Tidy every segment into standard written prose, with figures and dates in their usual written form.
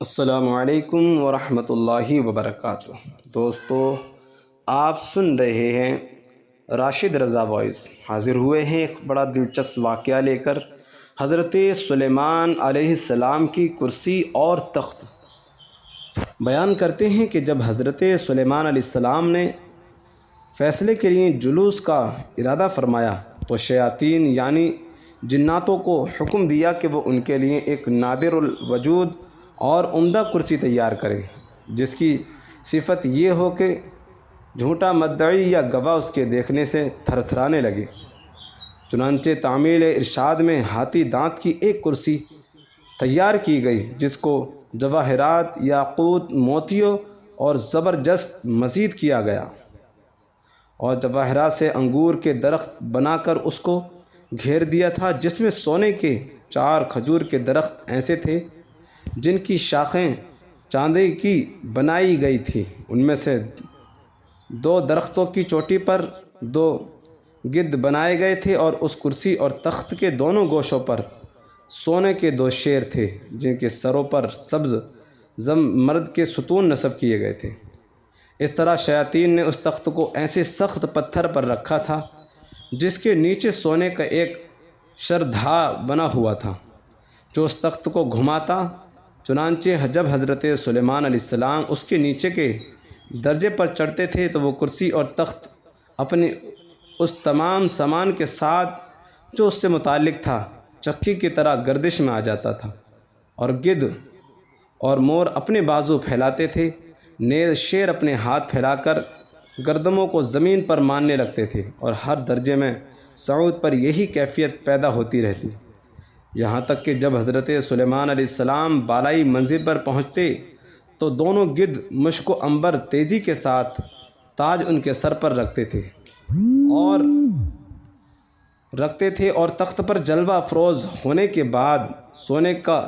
السلام علیکم ورحمۃ اللہ وبرکاتہ۔ دوستو، آپ سن رہے ہیں راشد رضا وائس۔ حاضر ہوئے ہیں ایک بڑا دلچسپ واقعہ لے کر، حضرت سلیمان علیہ السلام کی کرسی اور تخت۔ بیان کرتے ہیں کہ جب حضرت سلیمان علیہ السلام نے فیصلے کے لیے جلوس کا ارادہ فرمایا تو شیاطین یعنی جناتوں کو حکم دیا کہ وہ ان کے لیے ایک نادر الوجود اور عمدہ کرسی تیار کریں، جس کی صفت یہ ہو کہ جھوٹا مدعی یا گواہ اس کے دیکھنے سے تھر تھرانے لگے۔ چنانچہ تعمیل ارشاد میں ہاتھی دانت کی ایک کرسی تیار کی گئی، جس کو جواہرات، یاقوت، موتیوں اور زبرجست مزید کیا گیا، اور جواہرات سے انگور کے درخت بنا کر اس کو گھیر دیا تھا، جس میں سونے کے 4 کھجور کے درخت ایسے تھے جن کی شاخیں چاندی کی بنائی گئی تھیں۔ ان میں سے 2 درختوں کی چوٹی پر 2 گدھ بنائے گئے تھے، اور اس کرسی اور تخت کے دونوں گوشوں پر سونے کے 2 شیر تھے، جن کے سروں پر سبز مرد کے ستون نصب کیے گئے تھے۔ اس طرح شیاطین نے اس تخت کو ایسے سخت پتھر پر رکھا تھا جس کے نیچے سونے کا ایک شردھا بنا ہوا تھا جو اس تخت کو گھماتا۔ چنانچہ جب حضرت سلیمان علیہ السلام اس کے نیچے کے درجے پر چڑھتے تھے تو وہ کرسی اور تخت اپنے اس تمام سامان کے ساتھ جو اس سے متعلق تھا چکی کی طرح گردش میں آ جاتا تھا، اور گدھ اور مور اپنے بازو پھیلاتے تھے، نیز شیر اپنے ہاتھ پھیلا کر گردنوں کو زمین پر مارنے لگتے تھے، اور ہر درجے میں صعود پر یہی کیفیت پیدا ہوتی رہتی، یہاں تک کہ جب حضرت سلیمان علیہ السلام بالائی منزل پر پہنچتے تو دونوں گدھ مشک و عنبر تیزی کے ساتھ تاج ان کے سر پر رکھتے تھے اور تخت پر جلوہ افروز ہونے کے بعد سونے کا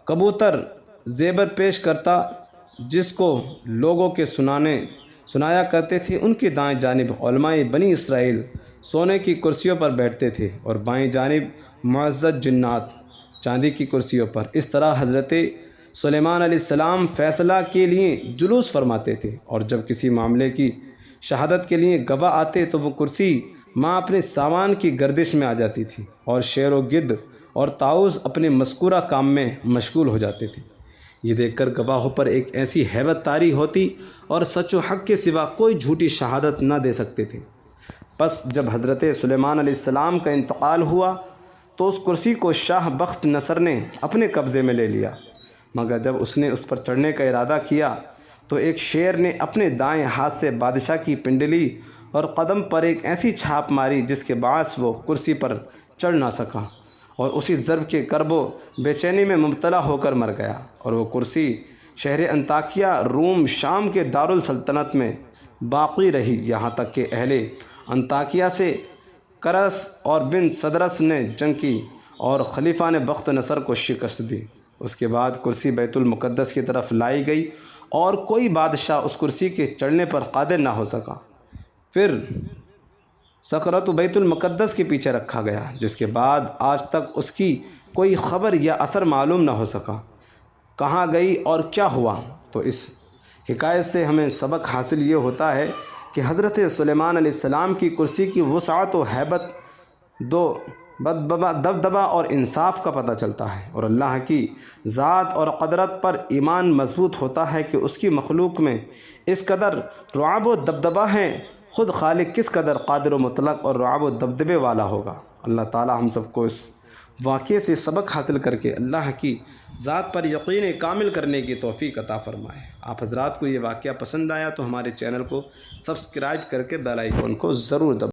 کبوتر زیور پیش کرتا، جس کو لوگوں کے سنایا کرتے تھے۔ ان کی دائیں جانب علماء بنی اسرائیل سونے کی کرسیوں پر بیٹھتے تھے، اور بائیں جانب معزز جنات چاندی کی کرسیوں پر۔ اس طرح حضرت سلیمان علیہ السلام فیصلہ کے لیے جلوس فرماتے تھے، اور جب کسی معاملے کی شہادت کے لیے گواہ آتے تو وہ کرسی ماں اپنے سامان کی گردش میں آ جاتی تھی، اور شیر و گدھ اور طاؤس اپنے مذکورہ کام میں مشغول ہو جاتے تھے۔ یہ دیکھ کر گواہوں پر ایک ایسی ہیبت طاری ہوتی اور سچ و حق کے سوا کوئی جھوٹی شہادت نہ دے سکتے تھے۔ پس جب حضرت سلیمان علیہ السلام کا انتقال ہوا تو اس کرسی کو شاہ بخت نصر نے اپنے قبضے میں لے لیا، مگر جب اس نے اس پر چڑھنے کا ارادہ کیا تو ایک شیر نے اپنے دائیں ہاتھ سے بادشاہ کی پنڈلی اور قدم پر ایک ایسی چھاپ ماری جس کے باعث وہ کرسی پر چڑھ نہ سکا، اور اسی ضرب کے کرب و بے چینی میں مبتلا ہو کر مر گیا، اور وہ کرسی شہر انطاکیہ روم شام کے دارالسلطنت میں باقی رہی، یہاں تک کہ اہل انطاکیہ سے کرس اور بن صدرس نے جنگ کی اور خلیفہ نے بخت نصر کو شکست دی۔ اس کے بعد کرسی بیت المقدس کی طرف لائی گئی، اور کوئی بادشاہ اس کرسی کے چڑھنے پر قادر نہ ہو سکا۔ پھر سکرت بیت المقدس کے پیچھے رکھا گیا، جس کے بعد آج تک اس کی کوئی خبر یا اثر معلوم نہ ہو سکا کہاں گئی اور کیا ہوا۔ تو اس حکایت سے ہمیں سبق حاصل یہ ہوتا ہے کہ حضرت سلیمان علیہ السلام کی کرسی کی وسعت و ہیبت، دبدبہ اور انصاف کا پتہ چلتا ہے، اور اللہ کی ذات اور قدرت پر ایمان مضبوط ہوتا ہے کہ اس کی مخلوق میں اس قدر رعب و دبدبہ ہے، خود خالق کس قدر قادر و مطلق اور رعب و دبدبے والا ہوگا۔ اللہ تعالی ہم سب کو اس واقعے سے سبق حاصل کر کے اللہ کی ذات پر یقین کامل کرنے کی توفیق عطا فرمائے۔ آپ حضرات کو یہ واقعہ پسند آیا تو ہمارے چینل کو سبسکرائب کر کے بیل آئیکن کو ضرور دبائیں۔